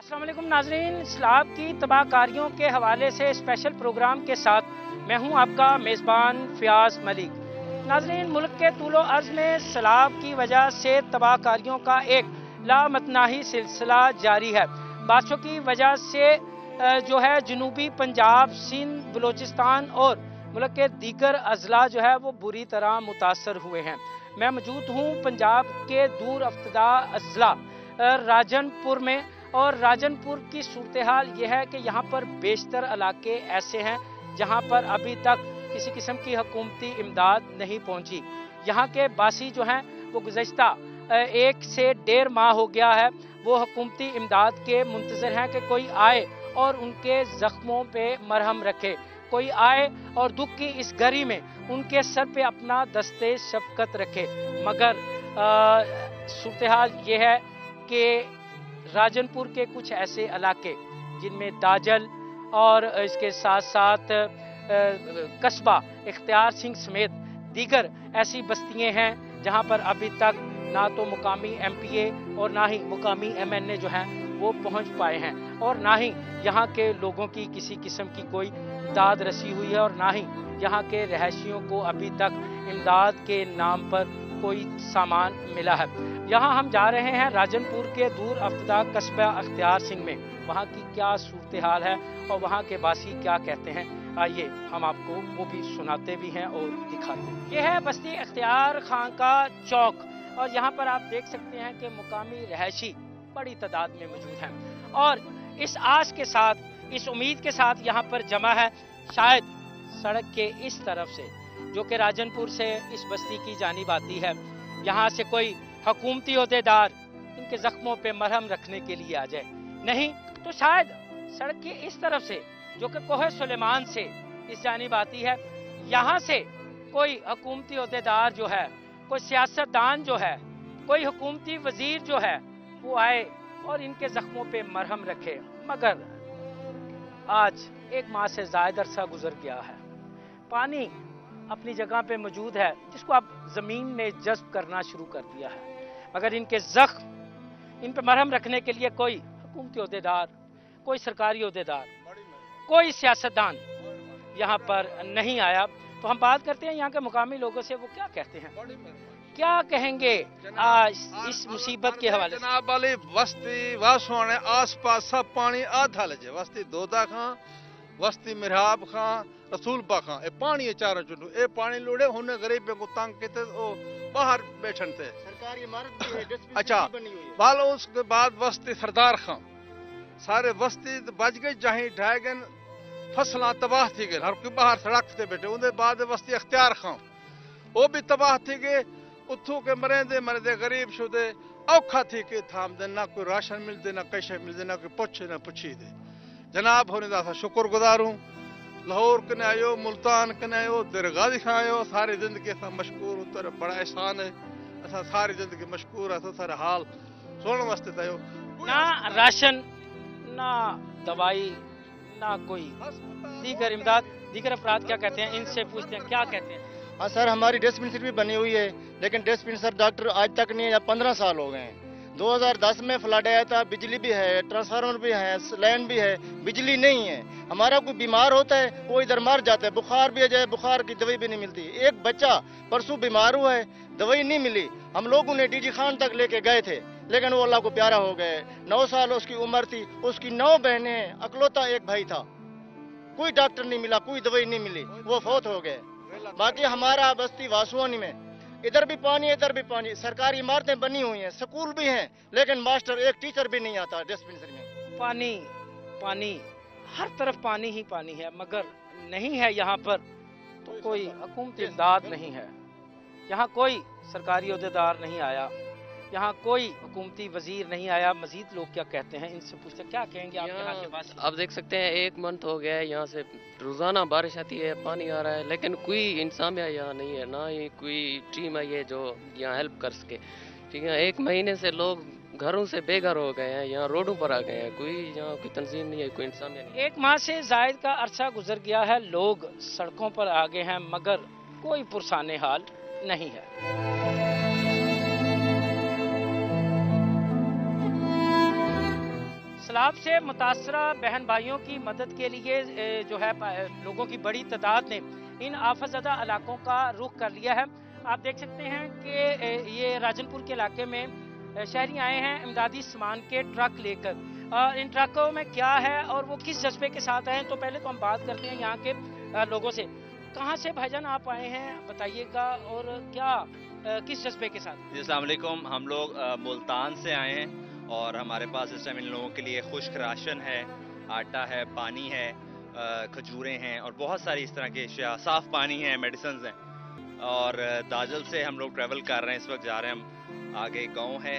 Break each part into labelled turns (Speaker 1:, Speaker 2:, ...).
Speaker 1: अस्सलाम वालेकुम नाजरीन, सैलाब की तबाहकारियों के हवाले से स्पेशल प्रोग्राम के साथ मैं हूं आपका मेज़बान फ़ियाज़ मलिक। नाजरीन, मुल्क के तूलो अर्ज़ में सैलाब की वजह से तबाहकारियों का एक लामतनाही सिलसिला जारी है। बारिशों की वजह से जो है जनूबी पंजाब, सिंध, बलोचिस्तान और मुल्क के दीगर अजला जो है वो बुरी तरह मुतासर हुए हैं। मैं मौजूद हूँ पंजाब के दूर अफ्तदा अजला राजनपुर में, और राजनपुर की सूरत हाल ये है कि यहाँ पर बेशतर इलाके ऐसे हैं जहाँ पर अभी तक किसी किस्म की हुकूमती इमदाद नहीं पहुँची। यहाँ के बासी जो हैं वो गुज़श्ता 1 से 1.5 माह हो गया है, वो हुकूमती इमदाद के मुंतज़र हैं कि कोई आए और उनके ज़ख्मों पे मरहम रखे, कोई आए और दुख की इस घड़ी में उनके सर पे अपना दस्ते शफकत रखे। मगर सूरत हाल ये है कि राजनपुर के कुछ ऐसे इलाके जिनमें दाजल और इसके साथ साथ कस्बा इख्तियार सिंह समेत दीगर ऐसी बस्तियां हैं जहां पर अभी तक ना तो मुकामी MPA और ना ही मुकामी MNA जो हैं वो पहुंच पाए हैं, और ना ही यहाँ के लोगों की किसी किस्म की कोई दाद रसी हुई है, और ना ही यहाँ के रहायशियों को अभी तक इमदाद के नाम पर कोई सामान मिला है। यहाँ हम जा रहे हैं राजनपुर के दूर अफ्तदा कस्बा इख्तियार सिंह में। वहाँ की क्या सूरत हाल है और वहाँ के बासी क्या कहते हैं, आइए हम आपको वो भी सुनाते भी हैं और दिखाते हैं। ये है बस्ती इख्तियार खां का चौक, और यहाँ पर आप देख सकते हैं कि मुकामी रहायशी बड़ी तादाद में मौजूद हैं, और इस आस के साथ, इस उम्मीद के साथ यहाँ पर जमा है शायद सड़क के इस तरफ से जो कि राजनपुर से इस बस्ती की जानिब आती है, यहाँ से कोई हुकूमती ओहदेदार इनके जख्मों पे मरहम रखने के लिए आ जाए। नहीं तो शायद सड़क के इस तरफ से जो कि कोहे सुलेमान से इस जानिब आती है, यहाँ से कोई हुकूमती ओहदेदार जो है, कोई सियासतदान जो है, कोई हुकूमती वजीर जो है वो आए और इनके जख्मों पे मरहम रखे। मगर आज 1 माह से ज़्यादा अरसा गुजर गया है, पानी अपनी जगह पे मौजूद है जिसको अब ज़मीन ने जज्ब करना शुरू कर दिया है, मगर इनके ज़ख्म, इन पे मरहम रखने के लिए कोई हुकूमती ओहदेदार, कोई सरकारी ओहदेदार, कोई सियासतदान यहाँ पर नहीं आया। तो हम बात करते हैं यहाँ के मुकामी लोगों से, वो क्या कहते हैं, क्या कहेंगे इस मुसीबत के हवाले से।
Speaker 2: जनाब वाली वस्ती वासवाने आस पास सब पानी आधा लजे, वस्ती दोदा खां, वस्ती मिराब खां, रसूलपा खां, ए पानी चारों चुनू ए पानी लोड़े होने गरीब को तंग के बाहर बैठन थे।
Speaker 3: सरकारी इमारत भी है,
Speaker 2: अच्छा
Speaker 3: बनी हुई है।
Speaker 2: बाल उसके बाद वस्ती सरदार खां, सारे वस्ती बच गई, जहीं ढाई गए फसला तबाह थी गई, हर कोई बाहर सड़क से बैठे। उनके बाद वस्ती इख्तियार खां वो भी तबाह थी गई, उथू के मरेंदे मरदे गरीब शुदे औखा थी के थाम दे, ना कोई राशन मिलते, ना कैसे मिलते, ना कोई पुछे ना पुछी दे। जनाब होने दा शुक्रगुजार हूँ। लाहौर कने आयो, मुल्तान कने आयो, दरगाह खायो, सारी जिंदगी असा मशकूर उतर, बड़ा एहसान है, असा सारी जिंदगी मशकूर है, सारा हाल सुनने वास्ते आयो।
Speaker 1: ना राशन, ना दवाई, ना कोई दीगर इमदाद। दीगर अफराद क्या कहते हैं, इनसे पूछते हैं क्या कहते हैं।
Speaker 3: हाँ सर, हमारी डिस्पेंसरी भी बनी हुई है, लेकिन डिस्पेंसर डॉक्टर आज तक नहीं है, 15 साल हो गए हैं। 2010 में फ्लड आया था, बिजली भी है, ट्रांसफार्मर भी है, लाइन भी है, बिजली नहीं है। हमारा कोई बीमार होता है वो इधर मर जाता है, बुखार भी आ जाए, बुखार की दवाई भी नहीं मिलती। एक बच्चा परसों बीमार हुआ है, दवाई नहीं मिली, हम लोग उन्हें DG खान तक लेके गए थे, लेकिन वो अल्लाह को प्यारा हो गए। 9 साल उसकी उम्र थी, उसकी 9 बहनें, अकलौता एक भाई था, कोई डॉक्टर नहीं मिला, कोई दवाई नहीं मिली, वो फौत हो गए। बाकी हमारा बस्ती वासुआनी में इधर भी पानी, इधर भी पानी, सरकारी इमारतें बनी हुई हैं, स्कूल भी हैं, लेकिन मास्टर, एक टीचर भी नहीं आता डिस्पेंसरी में।
Speaker 1: पानी पानी, हर तरफ पानी ही पानी है, मगर नहीं है यहाँ पर तो कोई हुकूमती इमदाद नहीं है, यहाँ कोई सरकारी ओहदेदार नहीं आया, यहाँ कोई हुकूमती वजीर नहीं आया। मजीद लोग क्या कहते हैं, इनसे पूछते क्या कहेंगे आप यहाँ के पास।
Speaker 4: आप देख सकते हैं 1 मंथ हो गया है, यहाँ से रोजाना बारिश आती है, पानी आ रहा है, लेकिन कोई इंसान यहाँ नहीं है, ना ही कोई टीम आई है जो यहाँ हेल्प कर सके। ठीक है, 1 महीने से लोग घरों से बेघर हो गए हैं, यहाँ रोडों पर आ गए हैं, कोई यहाँ कोई तंजीम नहीं है, कोई इंसान नहीं।
Speaker 1: 1 माह से जायद का अरसा गुजर गया है, लोग सड़कों पर आ गए हैं, मगर कोई पुरसाने हाल नहीं है। सैलाब से मुतासरा बहन भाइयों की मदद के लिए जो है लोगों की बड़ी तादाद ने इन आफतज़दा इलाकों का रुख कर लिया है। आप देख सकते हैं कि ये राजनपुर के इलाके में शहरी आए हैं इमदादी सामान के ट्रक लेकर। इन ट्रकों में क्या है और वो किस जज्बे के साथ आए हैं, तो पहले तो हम बात करते हैं यहाँ के लोगों से। कहाँ से भाईजान आप आए हैं बताइएगा, और क्या किस जज्बे के साथ?
Speaker 5: जी अस्सलाम वालेकुम। हम लोग मुल्तान से आए हैं और हमारे पास इस टाइम इन लोगों के लिए खुश्क राशन है, आटा है, पानी है, खजूरें हैं और बहुत सारी इस तरह की अशिया, साफ़ पानी है, मेडिसिन हैं। और दाजल से हम लोग ट्रैवल कर रहे हैं, इस वक्त जा रहे हैं हम। आगे गांव है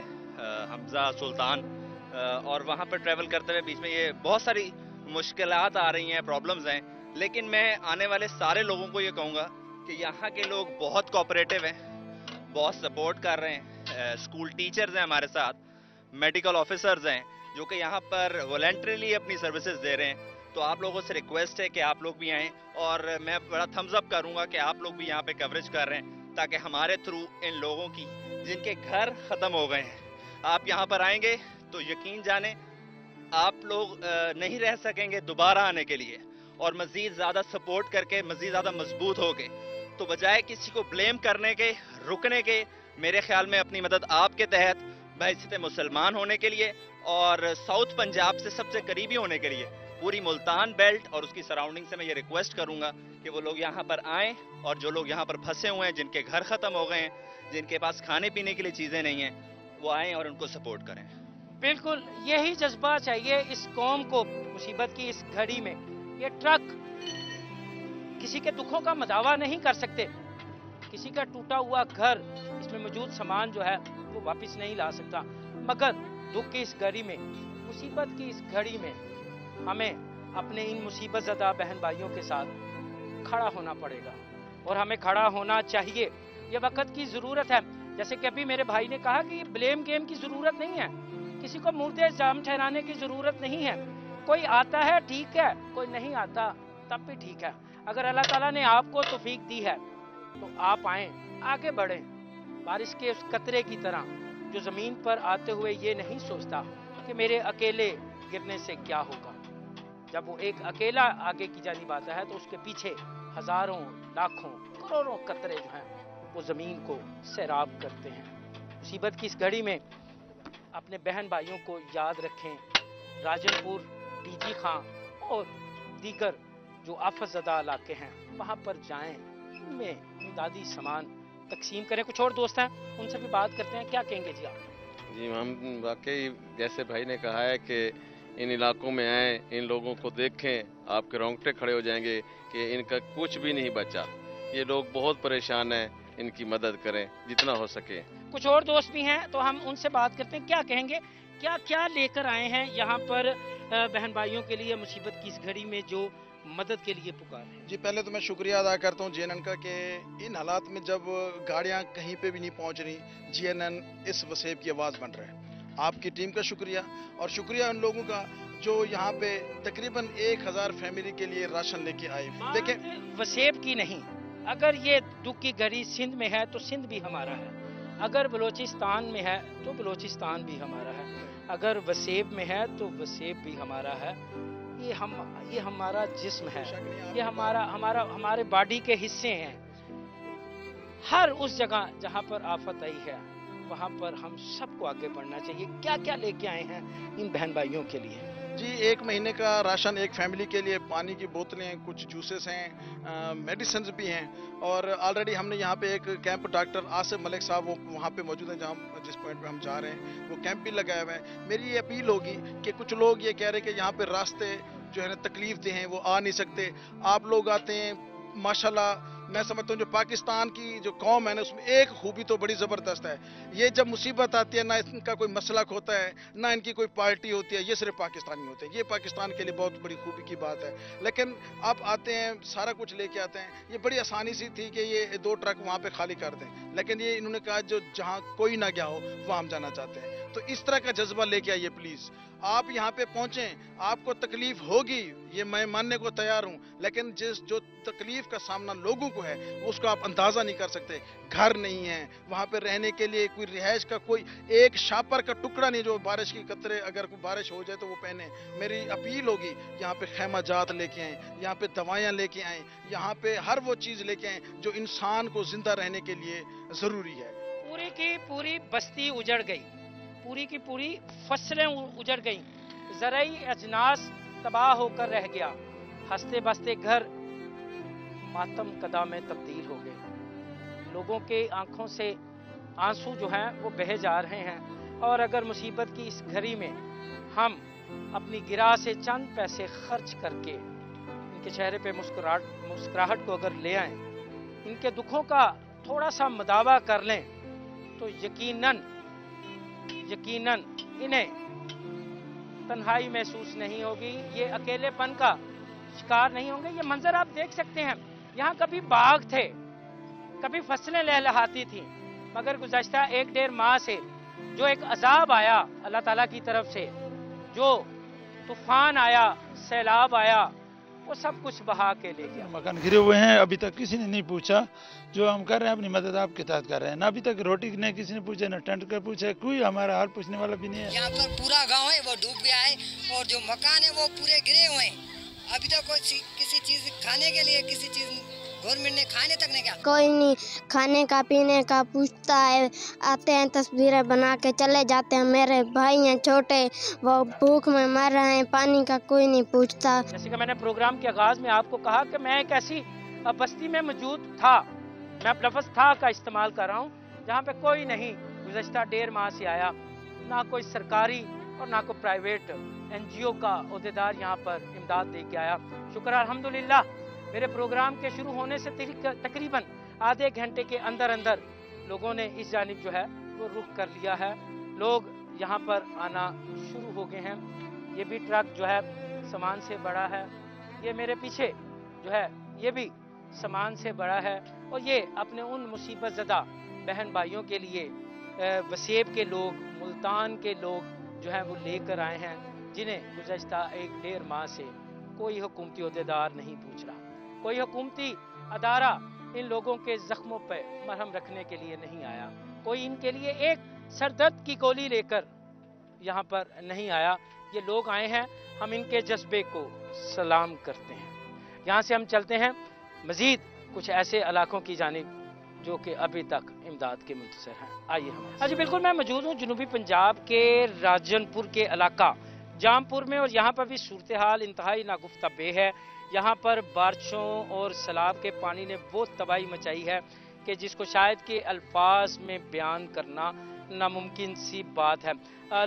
Speaker 5: हमजा सुल्तान, और वहाँ पर ट्रैवल करते हुए बीच में ये बहुत सारी मुश्किलात आ रही हैं, प्रॉब्लम्स हैं। लेकिन मैं आने वाले सारे लोगों को ये कहूँगा कि यहाँ के लोग बहुत कोऑपरेटिव हैं, बहुत सपोर्ट कर रहे हैं। स्कूल टीचर्स हैं हमारे साथ, मेडिकल ऑफिसर्स हैं जो कि यहाँ पर वॉलंटरीली अपनी सर्विसेज दे रहे हैं। तो आप लोगों से रिक्वेस्ट है कि आप लोग भी आएँ, और मैं बड़ा थम्स अप करूँगा कि आप लोग भी यहाँ पे कवरेज कर रहे हैं, ताकि हमारे थ्रू इन लोगों की जिनके घर ख़त्म हो गए हैं, आप यहाँ पर आएंगे तो यकीन जाने आप लोग नहीं रह सकेंगे दोबारा आने के लिए, और मज़ीद ज़्यादा सपोर्ट करके मज़ीद ज़्यादा मजबूत हो गए। तो बजाय किसी को ब्लेम करने के, रुकने के, मेरे ख्याल में अपनी मदद आपके तहत बहैसियत मुसलमान होने के लिए और साउथ पंजाब से सबसे करीबी होने के लिए पूरी मुल्तान बेल्ट और उसकी सराउंडिंग से मैं ये रिक्वेस्ट करूंगा कि वो लोग यहाँ पर आएँ, और जो लोग यहाँ पर फंसे हुए हैं, जिनके घर ख़त्म हो गए हैं, जिनके पास खाने पीने के लिए चीज़ें नहीं हैं, वो आएँ और उनको सपोर्ट करें।
Speaker 1: बिल्कुल यही जज्बा चाहिए इस कौम को मुसीबत की इस घड़ी में। ये ट्रक किसी के दुखों का मदावा नहीं कर सकते, किसी का टूटा हुआ घर, इसमें मौजूद सामान जो है वो वापस नहीं ला सकता, मगर दुख की इस घड़ी में, मुसीबत की इस घड़ी में हमें अपने इन मुसीबत ज़दा बहन भाइयों के साथ खड़ा होना पड़ेगा, और हमें खड़ा होना चाहिए। ये वक्त की ज़रूरत है। जैसे कि अभी मेरे भाई ने कहा कि ब्लेम गेम की ज़रूरत नहीं है, किसी को मुर्दे इल्जाम ठहराने की ज़रूरत नहीं है। कोई आता है ठीक है, कोई नहीं आता तब भी ठीक है। अगर अल्लाह ताला ने आपको तौफीक दी है तो आप आएँ, आगे बढ़ें। बारिश के उस कतरे की तरह जो ज़मीन पर आते हुए ये नहीं सोचता कि मेरे अकेले गिरने से क्या होगा। जब वो एक अकेला आगे की जानिब आता है तो उसके पीछे हजारों, लाखों, करोड़ों कतरे जो हैं वो ज़मीन को सैराब करते हैं। मुसीबत की इस घड़ी में अपने बहन भाइयों को याद रखें। राजनपुर, डीजी खां और दीगर जो आफतज़दा इलाके हैं वहाँ पर जाएं, उनमें इमदादी सामान तकसीम करें। कुछ और दोस्त हैं, उनसे भी बात करते हैं। क्या कहेंगे जी आप?
Speaker 6: जी हम वाकई जैसे भाई ने कहा है कि इन इलाकों में आएँ, इन लोगों को देखें, आपके रोंगटे खड़े हो जाएंगे कि इनका कुछ भी नहीं बचा। ये लोग बहुत परेशान हैं, इनकी मदद करें जितना हो सके।
Speaker 1: कुछ और दोस्त भी हैं तो हम उनसे बात करते हैं। क्या कहेंगे, क्या क्या लेकर आए हैं यहाँ पर बहन भाइयों के लिए मुसीबत की इस घड़ी में जो मदद के लिए पुकार हैं?
Speaker 7: जी पहले तो मैं शुक्रिया अदा करता हूँ जीएनएन का कि इन हालात में जब गाड़ियाँ कहीं पे भी नहीं पहुँच रही, जीएनएन इस वसेब की आवाज़ बन रहा है। आपकी टीम का शुक्रिया, और शुक्रिया उन लोगों का जो यहाँ पे तकरीबन 1000 फैमिली के लिए राशन लेके आए। देखें,
Speaker 1: वसेब की नहीं, अगर ये दुख की घड़ी सिंध में है तो सिंध भी हमारा है, अगर बलोचिस्तान में है तो बलोचिस्तान भी हमारा है, अगर वसेब में है तो वसेब भी हमारा है। ये हमारा जिस्म है, ये हमारे बॉडी के हिस्से हैं। हर उस जगह जहाँ पर आफत आई है वहाँ पर हम सबको आगे बढ़ना चाहिए। क्या क्या लेके आए हैं इन बहन भाइयों के लिए?
Speaker 7: जी 1 महीने का राशन एक फैमिली के लिए, पानी की बोतलें, कुछ जूसेस हैं, मेडिसिन भी हैं, और ऑलरेडी हमने यहाँ पे एक कैंप, डॉक्टर आसिफ मलिक साहब वो वहाँ पे मौजूद हैं जहाँ जिस पॉइंट पे हम जा रहे हैं, वो कैंप भी लगाया हुआ है। मेरी ये अपील होगी कि कुछ लोग ये कह रहे हैं कि यहाँ पे रास्ते जो है ना तकलीफ दे हैं, वो आ नहीं सकते। आप लोग आते हैं, माशाल्लाह मैं समझता हूँ जो पाकिस्तान की जो कौम है ना उसमें एक खूबी तो बड़ी ज़बरदस्त है। ये जब मुसीबत आती है ना इनका कोई मसलक होता है, ना इनकी कोई पार्टी होती है, ये सिर्फ पाकिस्तानी होते हैं। ये पाकिस्तान के लिए बहुत बड़ी खूबी की बात है। लेकिन आप आते हैं, सारा कुछ लेके आते हैं। ये बड़ी आसानी सी थी कि ये 2 ट्रक वहाँ पे खाली कर दें, लेकिन ये इन्होंने कहा जो जहाँ कोई ना गया हो वहाँ हम जाना चाहते हैं। तो इस तरह का जज्बा लेके आइए प्लीज। आप यहाँ पे पहुंचें, आपको तकलीफ होगी, ये मैं मानने को तैयार हूँ, लेकिन जो तकलीफ का सामना लोगों को है उसको आप अंदाजा नहीं कर सकते। घर नहीं है वहाँ पे रहने के लिए, कोई रिहाइश का कोई एक शापर का टुकड़ा नहीं जो बारिश की कतरे अगर कोई बारिश हो जाए तो वो पहने। मेरी अपील होगी यहाँ पे खैमा जात लेके आए, यहाँ पे दवाइयाँ लेके आए, यहाँ पे हर वो चीज़ लेके आए जो इंसान को जिंदा रहने के लिए ज़रूरी है।
Speaker 1: पूरी की पूरी बस्ती उजड़ गई, पूरी की पूरी फसलें उजड़ गईं, ज़राई अजनास तबाह होकर रह गया, हंसते बसते घर मातम कदा में तब्दील हो गए। लोगों के आंखों से आंसू जो हैं वो बहे जा रहे हैं। और अगर मुसीबत की इस घड़ी में हम अपनी गिरा से चंद पैसे खर्च करके इनके चेहरे पे मुस्कुराहट को अगर ले आएं, इनके दुखों का थोड़ा सा मदावा कर लें, तो यकीनन इन्हें तन्हाई महसूस नहीं होगी, ये अकेलेपन का शिकार नहीं होंगे। ये मंजर आप देख सकते हैं, यहाँ कभी बाग थे, कभी फसलें लहलहाती थी, मगर गुज़श्ता 1-1.5 माह से जो एक अजाब आया अल्लाह ताला की तरफ से, जो तूफान आया, सैलाब आया, वो सब कुछ बहा के ले गया।
Speaker 8: मकान गिरे हुए हैं, अभी तक किसी ने नहीं पूछा। जो हम कर रहे हैं अपनी मदद आपके तहत कर रहे हैं, ना अभी तक रोटी ने किसी ने पूछा, न टेंट का पूछा, कोई हमारा हाल पूछने वाला भी नहीं है।
Speaker 9: यहाँ पर पूरा गांव है वो डूब गया है और जो मकान है वो पूरे गिरे हुए हैं। अभी तक कोई किसी चीज खाने के लिए किसी चीज गवर्नमेंट ने खाने तक नहीं किया।
Speaker 10: कोई नहीं खाने का पीने का पूछता है, आते हैं तस्वीरें बना के चले जाते हैं। मेरे भाई हैं छोटे, वो भूख में मर रहे हैं, पानी का कोई नहीं पूछता।
Speaker 1: जैसे कि मैंने प्रोग्राम के आगाज में आपको कहा कि मैं एक ऐसी बस्ती में मौजूद था, मैं लफ्ज़ था का इस्तेमाल कर रहा हूँ, जहाँ पे कोई नहीं गुज़श्ता 1.5 माह से आया, ना कोई सरकारी और ना कोई प्राइवेट NGO का ओहदेदार यहाँ पर इमदाद दे के आया। शुक्र अल्हम्दुलिल्लाह, मेरे प्रोग्राम के शुरू होने से तकरीबन आधे घंटे के अंदर अंदर लोगों ने इस जानिब जो है वो रुख कर लिया है। लोग यहाँ पर आना शुरू हो गए हैं। ये भी ट्रक जो है सामान से बड़ा है, ये मेरे पीछे जो है ये भी सामान से बड़ा है। और ये अपने उन मुसीबत ज़दा बहन भाइयों के लिए वसेब के लोग, मुल्तान के लोग जो है वो लेकर आए हैं, जिन्हें गुज़श्ता 1-1.5 माह से कोई हुकूमती ओहदेदार नहीं पूछ रहा, कोई हुकूमती अदारा इन लोगों के जख्मों पर मरहम रखने के लिए नहीं आया, कोई इनके लिए एक सरदर्द की गोली लेकर यहाँ पर नहीं आया। ये लोग आए हैं, हम इनके जज्बे को सलाम करते हैं। यहाँ से हम चलते हैं मजीद कुछ ऐसे इलाकों की जानिब जो कि अभी तक इमदाद के मुंतज़िर हैं। आइए हम। हाँ जी बिल्कुल, मैं मौजूद हूँ जनूबी पंजाब के राजनपुर के इलाका जामपुर में, और यहाँ पर भी सूरत हाल इंतहाई नागुफ्ता बे है। यहाँ पर बारिशों और सैलाब के पानी ने वो तबाही मचाई है कि जिसको शायद के अल्फाज में बयान करना नामुमकिन सी बात है।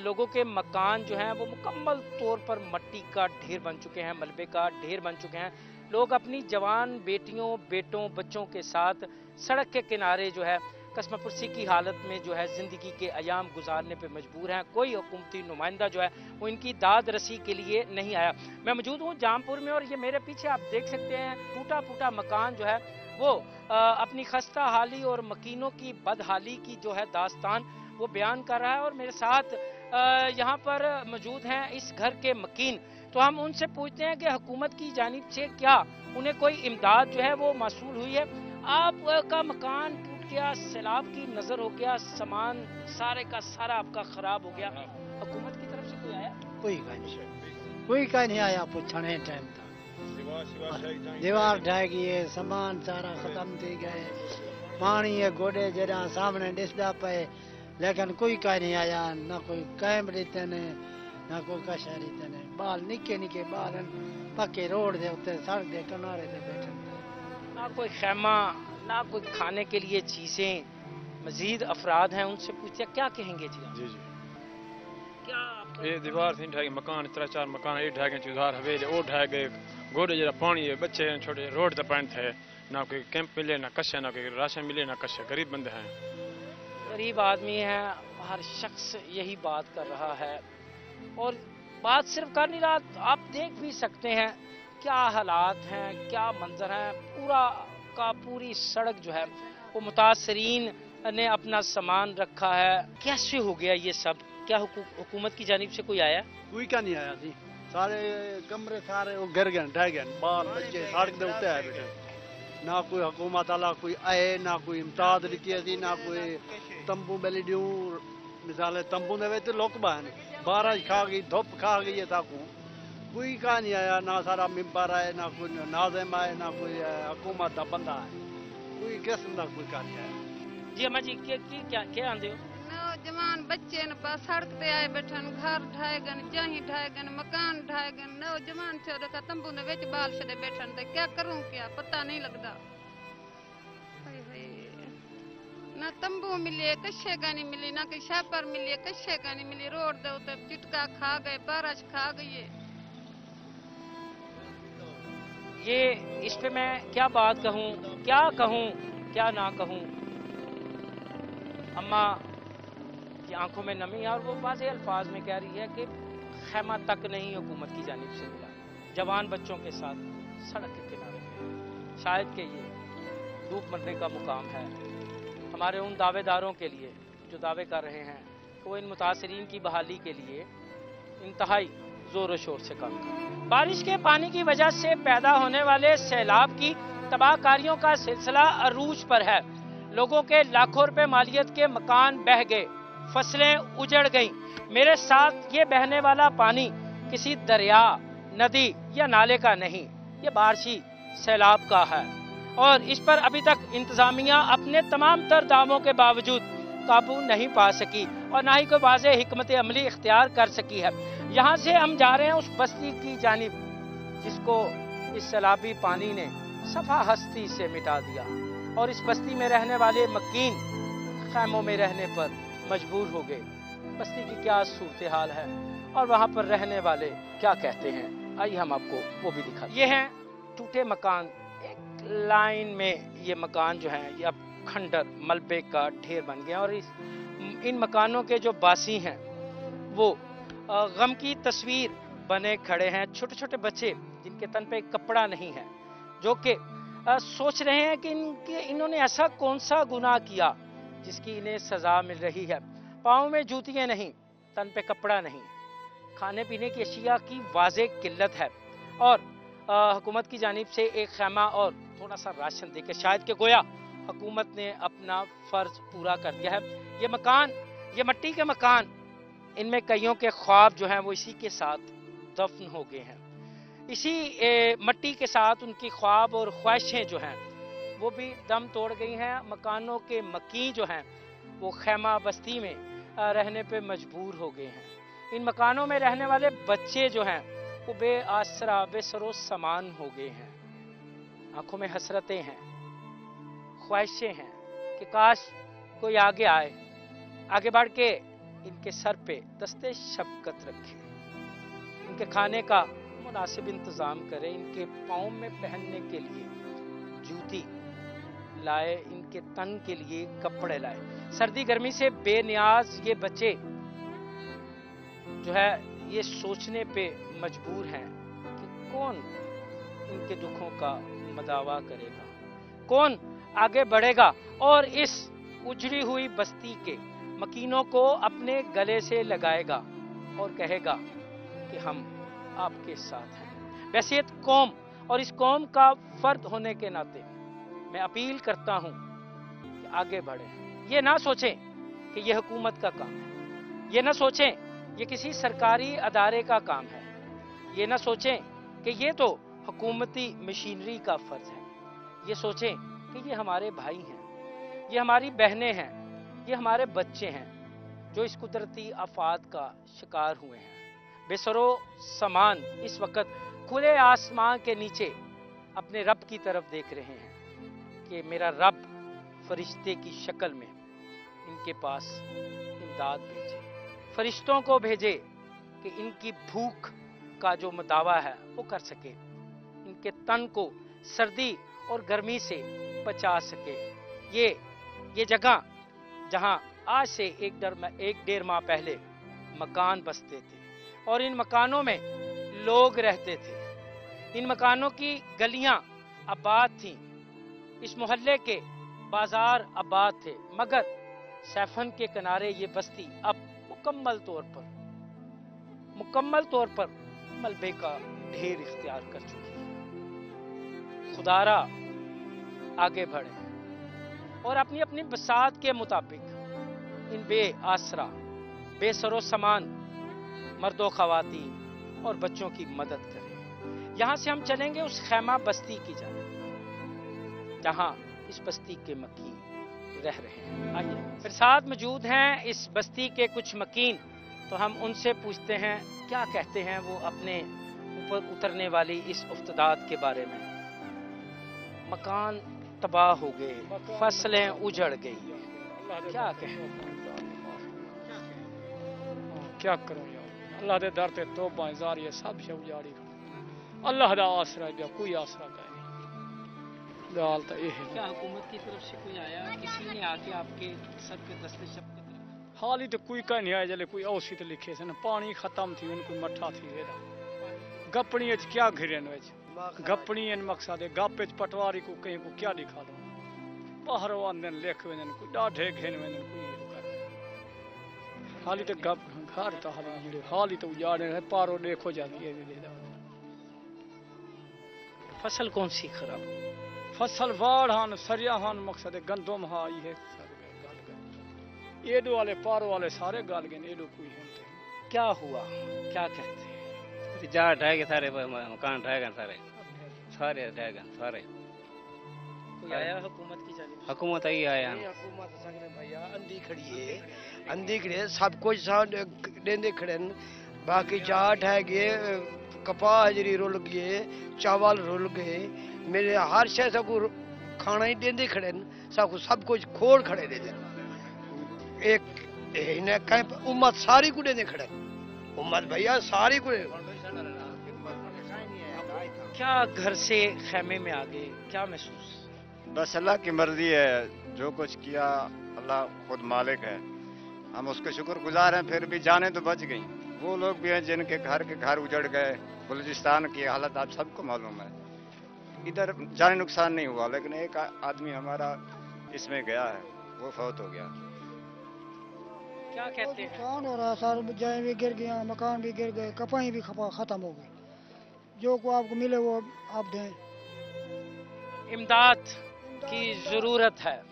Speaker 1: लोगों के मकान जो हैं वो मुकम्मल तौर पर मिट्टी का ढेर बन चुके हैं, मलबे का ढेर बन चुके हैं। लोग अपनी जवान बेटियों, बेटों, बच्चों के साथ सड़क के किनारे जो है कसमपुरसी की हालत में जो है ज़िंदगी के अयाम गुजारने पे मजबूर हैं। कोई हुकूमती नुमाइंदा जो है वो इनकी दाद रसी के लिए नहीं आया। मैं मौजूद हूँ जामपुर में, और ये मेरे पीछे आप देख सकते हैं टूटा फूटा मकान जो है वो अपनी खस्ता हाली और मकीनों की बदहाली की जो है दास्तान वो बयान कर रहा है। और मेरे साथ यहाँ पर मौजूद हैं इस घर के मकीन। तो हम उनसे पूछते हैं कि हुकूमत की जानिब से क्या उन्हें कोई इमदाद जो है वो मौसूल हुई है। आपका मकान टूट गया, सैलाब की नजर हो गया, सामान सारे का सारा आपका खराब हो गया, हुकूमत की तरफ से कोई आया?
Speaker 11: कोई का नहीं आया पूछने टाइम था। दीवार ढह गई है, सामान सारा खत्म थी गए, पानी है गोडे जरा सामने दिसदा पे, लेकिन कोई का नहीं आया। ना कोई कैम रहते ने, ना कोई कशा रहते ने। बाल निके निके बाल पक्के रोड दे उत्ते सड़क दे किनारे पे बैठे,
Speaker 1: ना कोई खैमा, ना कोई खाने के लिए चीजें। मजीद अफराद हैं, उनसे पूछते क्या कहेंगे जी?
Speaker 12: जी
Speaker 1: क्या
Speaker 12: ये दीवार थी ढह गई, मकान 3-4 मकान ये ढह गए, चुधार हवेली वो ढह गए, गोडे जरा पानी है, बच्चे हैं छोटे, रोड तक पैंट है, ना कोई कैंप मिले, ना कशा, ना कोई राशन मिले, ना कशा। गरीब बंदे हैं,
Speaker 1: गरीब आदमी हैं। हर शख्स यही बात कर रहा है, और बात सिर्फ कर नहीं रहा, आप देख भी सकते हैं क्या हालात हैं, क्या मंजर है। पूरा का पूरी सड़क जो है वो मुतासरीन ने अपना सामान रखा है। कैसे हो गया ये सब? क्या हुकूमत की जानिब से कोई आया?
Speaker 11: कोई क्या नहीं आया जी, सारे कमरे सारे वो गिर गए, ढह गए, बाल बच्चे सड़क के उत्ते आए बैठे, ना कोई हुकूमत वाला कोई आए, ना कोई इमदाद लिखी थी, ना कोई तंबू मिली ड्यू। मिसाल तंबू दे विच लुक बहन, बारिश खा गई, धुप खा गई है, ताकू कोई का नहीं आया, ना सारा मिम्बर आए, ना कोई नाज़िम आए, ना कोई हुकूमत का बंदा आए, कोई किस्म का कोई का नहीं आया।
Speaker 1: जी अम्मा जी क्या आंदे हो?
Speaker 13: नौजवान बच्चे न सड़क पे आए बैठन, घर ढाए गन, जाही ढाए गन, मकान ढाए गन, नौजवान छोरे का तंबू ने विच बाल छड़े बैठन, तो क्या करूं, क्या पता नहीं लगता। ना तंबू मिले, कशे का नहीं मिली, ना कोई छापर मिले, कशे का नहीं मिली, रोड दे उते चिटका खा गए, बारिश खा गई है।
Speaker 1: ये इस पे मैं क्या बात कहूँ, क्या ना कहूँ। अम्मा की आंखों में नमी है और वो वाज़ेह अल्फाज में कह रही है कि खैमा तक नहीं हुकूमत की जानिब से मिला, जवान बच्चों के साथ सड़क के किनारे पे। शायद कि ये डूब मरने का मुकाम है हमारे उन दावेदारों के लिए जो दावे कर रहे हैं कि वो इन मुतासरीन की बहाली के लिए इंतहाई जोर शोर से काम करें। बारिश के पानी की वजह से पैदा होने वाले सैलाब की तबाहकारियों का सिलसिला अरूज पर है। लोगों के लाखों रुपए मालियत के मकान बह गए, फसलें उजड़ गईं। मेरे साथ ये बहने वाला पानी किसी दरिया, नदी या नाले का नहीं, ये बारिशी सैलाब का है और इस पर अभी तक इंतजामिया अपने तमाम तर दावों के बावजूद काबू नहीं पा सकी और ना ही कोई वाज़ेह हिकमत अमली इख्तियार कर सकी है। यहाँ से हम जा रहे हैं उस बस्ती की जानिब जिसको इस सैलाबी पानी ने सफा हस्ती से मिटा दिया और इस बस्ती में रहने वाले मकीन खैमों में रहने पर मजबूर हो गए। बस्ती की क्या सूरत हाल है और वहाँ पर रहने वाले क्या कहते हैं, आइए हम आपको वो भी दिखा। ये हैं टूटे मकान, एक लाइन में ये मकान जो है ये अब खंडर मलबे का ढेर बन गया और इन मकानों के जो बासी हैं वो गम की तस्वीर बने खड़े हैं। छोटे छोटे बच्चे जिनके तन पे कपड़ा नहीं है, जो कि सोच रहे हैं कि इन्होंने ऐसा कौन सा गुनाह किया जिसकी इन्हें सजा मिल रही है। पाँव में जूतियाँ नहीं, तन पे कपड़ा नहीं, खाने पीने की अशिया की वाज़ेह किल्लत है और हुकूमत की जानिब से एक खैमा और थोड़ा सा राशन देकर शायद कि गोया हुकूमत ने अपना फ़र्ज पूरा कर दिया है। ये मकान, ये मट्टी के मकान, इनमें कईयों के ख्वाब जो हैं वो इसी के साथ दफन हो गए हैं। इसी मट्टी के साथ उनकी ख्वाब और ख्वाहिशें जो हैं वो भी दम तोड़ गई हैं। मकानों के मकीन जो हैं वो खैमा बस्ती में रहने पे मजबूर हो गए हैं। इन मकानों में रहने वाले बच्चे जो हैं वो बेआसरा बेसरो सामान हो गए हैं। आंखों में हसरतें हैं, ख्वाहिशें हैं कि काश कोई आगे आए, आगे बढ़ के इनके सर पे दस्ते शफकत रखे, इनके खाने का मुनासिब इंतज़ाम करे, इनके पाँव में पहनने के लिए जूती लाए, इनके तन के लिए कपड़े लाए। सर्दी गर्मी से बेनियाज ये बच्चे जो है ये सोचने पे मजबूर हैं कि कौन इनके दुखों का मदावा करेगा, कौन आगे बढ़ेगा और इस उजड़ी हुई बस्ती के मकीनों को अपने गले से लगाएगा और कहेगा कि हम आपके साथ हैं। वैसे कौम और इस कौम का फर्द होने के नाते मैं अपील करता हूं कि आगे बढ़ें। ये ना सोचें कि ये हुकूमत का काम है, ये ना सोचें ये किसी सरकारी अदारे का काम है, ये ना सोचें कि ये तो हुकूमती मशीनरी का फर्ज है। ये सोचें कि ये हमारे भाई हैं, ये हमारी बहनें हैं, ये हमारे बच्चे हैं जो इस कुदरती आफात का शिकार हुए हैं। बेसरो सामान इस वक्त खुले आसमान के नीचे अपने रब की तरफ देख रहे हैं कि मेरा रब फरिश्ते की शक्ल में इनके पास इमदाद भेजे, फरिश्तों को भेजे कि इनकी भूख का जो मदावा है वो कर सके, इनके तन को सर्दी और गर्मी से बचा सके। ये जगह जहां आज से एक डेढ़ माह पहले मकान बसते थे और इन मकानों में लोग रहते थे, इन मकानों की गलियां आबाद थीं, इस मोहल्ले के बाजार आबाद थे, मगर सैफन के किनारे ये बस्ती अब मुकम्मल तौर पर मलबे का ढेर इख्तियार कर चुकी है। खुदारा आगे बढ़े और अपनी अपनी बसात के मुताबिक इन बे आसरा, बेसरो सामान मर्दों, खवातीन और बच्चों की मदद करें। यहाँ से हम चलेंगे उस खैमा बस्ती की जानिब जहाँ इस बस्ती के मकीन रह रहे हैं। आइए फिर साथ मौजूद हैं इस बस्ती के कुछ मकीन, तो हम उनसे पूछते हैं क्या कहते हैं वो अपने ऊपर उतरने वाली इस उफ्तदात के बारे में। मकान तबाह हो गए, फसलें उजड़ गई, क्या कहें?
Speaker 14: क्या करूं यार, अल्लाह दे दर ते तौबा जारी है, सब शे उजाड़ी अल्लाह दा आसरा है, कोई आसरा का नहीं। गाल तो ये है।
Speaker 1: क्या हुकूमत की तरफ से कोई आया, किसी ने आके आपके सर पे दस्ते शब्द?
Speaker 14: हाल ही तो कोई का नहीं आया, जले कोई औसी तो लिखे से ना पानी खत्म थी, कोई मठा थी वेदा गपनी क्या घिरन गपनी मकसद है गापे पटवारी को कहीं को क्या दिखा दो बाहर आंदन लेख वन कोई डाढ़े घेन वन कोई हाली तो गप घर तो हाली तो उजाड़े है, पारो देखो जाती है।
Speaker 1: फसल कौन सी खराब?
Speaker 14: फसल वाढ़ान सरियाहान मकसद है गंदम हा ये एडो वाले पारो वाले सारे गाल गए, एडो कोई है।
Speaker 1: क्या हुआ, क्या कहते हैं?
Speaker 15: जहाँ ढह गए सारे मकान ढह गए, सारे ढह गए सारे।
Speaker 1: कोई आया हुकूमत की जानिब?
Speaker 15: हुकूमत ही आया।
Speaker 16: हुकूमत संगने भैया अंधी खड़ी है, सब कुछ देंदे खड़े, बाकी चाट है गए, कपाह हजरी रुल गए, चावल रुल गए, मेरे हर शय सब खाना ही देंदे खड़े, सब कुछ खोल खड़े दे एक इन्हें कहीं उम्मत सारी को देंदे खड़े, उम्मत भैया सारी को।
Speaker 1: क्या घर से खेमे में आ गए, क्या महसूस?
Speaker 17: बस अल्लाह की मर्जी है, जो कुछ किया अल्लाह खुद मालिक है, हम उसके शुक्रगुजार हैं। फिर भी जाने तो बच गई। वो लोग भी हैं जिनके घर उजड़ गए। बलूचिस्तान की हालत आप सबको मालूम है, इधर जाने नुकसान नहीं हुआ, लेकिन एक आदमी हमारा इसमें गया है, वो फौत हो गया।
Speaker 1: क्या कहते हैं?
Speaker 18: नुकसान हो रहा, सारे जगह भी गिर गया, मकान भी गिर गए, कपाई भी खत्म हो गई। जो को आपको मिले वो आप दें।
Speaker 1: इमदाद की जरूरत है,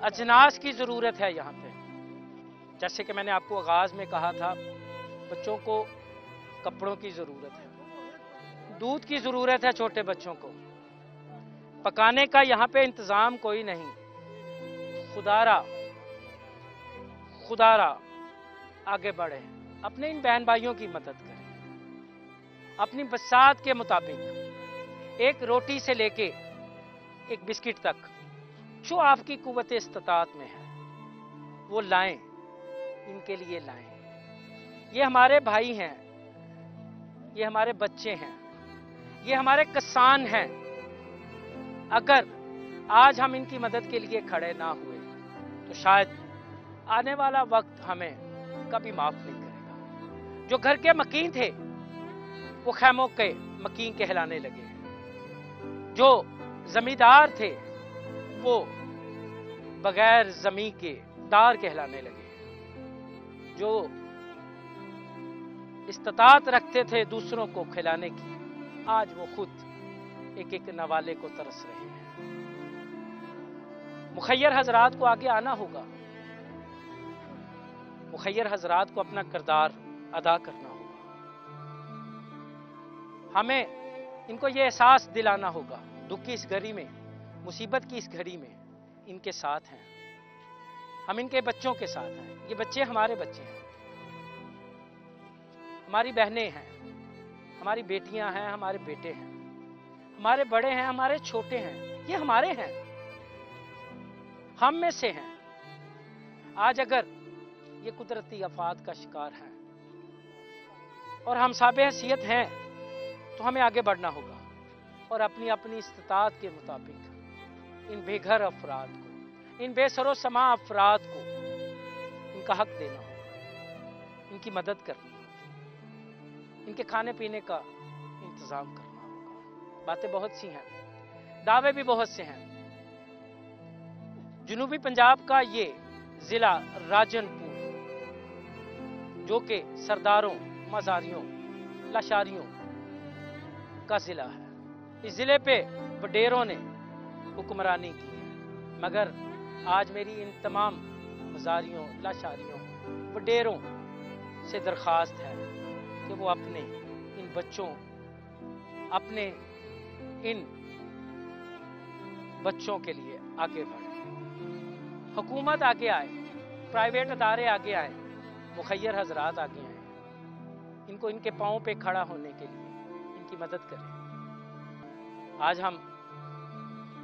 Speaker 1: अजनास की जरूरत है यहाँ पे। जैसे कि मैंने आपको आगाज में कहा था, बच्चों को कपड़ों की जरूरत है, दूध की जरूरत है छोटे बच्चों को, पकाने का यहाँ पे इंतजाम कोई नहीं। खुदारा आगे बढ़े, अपने इन बहन भाइयों की मदद करें, अपनी बसात के मुताबिक एक रोटी से लेके एक बिस्किट तक जो आपकी कुव्वत इस्तात में है वो लाएं, इनके लिए लाएं। ये हमारे भाई हैं, ये हमारे बच्चे हैं, ये हमारे किसान हैं। अगर आज हम इनकी मदद के लिए खड़े ना हुए तो शायद आने वाला वक्त हमें कभी माफ नहीं करेगा। जो घर के मकीन थे वो खैमों के मकीन कहलाने लगे, जो जमींदार थे वो बगैर जमीन के दार कहलाने लगे, जो इस्तात रखते थे दूसरों को खिलाने की, आज वो खुद एक एक नवाले को तरस रहे हैं। मुखैर हजरात को आगे आना होगा, मुखैर हजरात को अपना किरदार अदा करना होगा। हमें इनको ये एहसास दिलाना होगा, दुख की इस घड़ी में, मुसीबत की इस घड़ी में इनके साथ हैं, हम इनके बच्चों के साथ हैं। ये बच्चे हमारे बच्चे हैं, हमारी बहनें हैं, हमारी बेटियां हैं, हमारे बेटे हैं, हमारे बड़े हैं, हमारे छोटे हैं, ये हमारे हैं, हम में से हैं। आज अगर ये कुदरती आफात का शिकार हैं और हम साबे हैसियत हैं तो हमें आगे बढ़ना होगा और अपनी अपनी इस्तात के मुताबिक इन बेघर अफराद को, इन बेसरो समा अफराद को इनका हक देना होगा, इनकी मदद करनी होगी, इनके खाने पीने का इंतजाम करना होगा। बातें बहुत सी हैं, दावे भी बहुत से हैं। जनूबी पंजाब का ये जिला राजनपुर जो कि सरदारों, मज़ारियों, लाशारियों का ज़िला है। इस ज़िले पे वडेरों ने हुक्मरानी की है, मगर आज मेरी इन तमाम मज़ारियों, लाशारियों, वडेरों से दरख्वास्त है कि वो अपने इन बच्चों, अपने इन बच्चों के लिए आगे बढ़े। हुकूमत आगे आए, प्राइवेट अदारे आगे आए, मुखय्यर हजरात आगे आए, इनको इनके पाँव पे खड़ा होने के लिए इनकी मदद करें। आज हम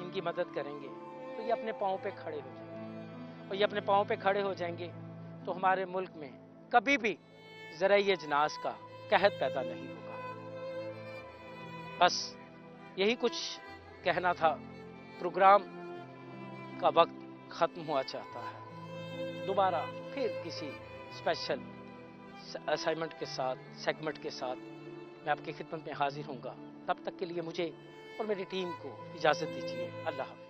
Speaker 1: इनकी मदद करेंगे तो ये अपने पाँव पे खड़े हो जाएंगे, और ये अपने पाँव पे खड़े हो जाएंगे तो हमारे मुल्क में कभी भी ज़राई अजनास का कहत पैदा नहीं होगा। बस यही कुछ कहना था। प्रोग्राम का वक्त ख़त्म हुआ चाहता है। दोबारा फिर किसी स्पेशल असाइनमेंट के साथ, सेगमेंट के साथ मैं आपकी खिदमत में हाजिर हूँगा। तब तक के लिए मुझे और मेरी टीम को इजाज़त दीजिए। अल्लाह हाफ़िज़।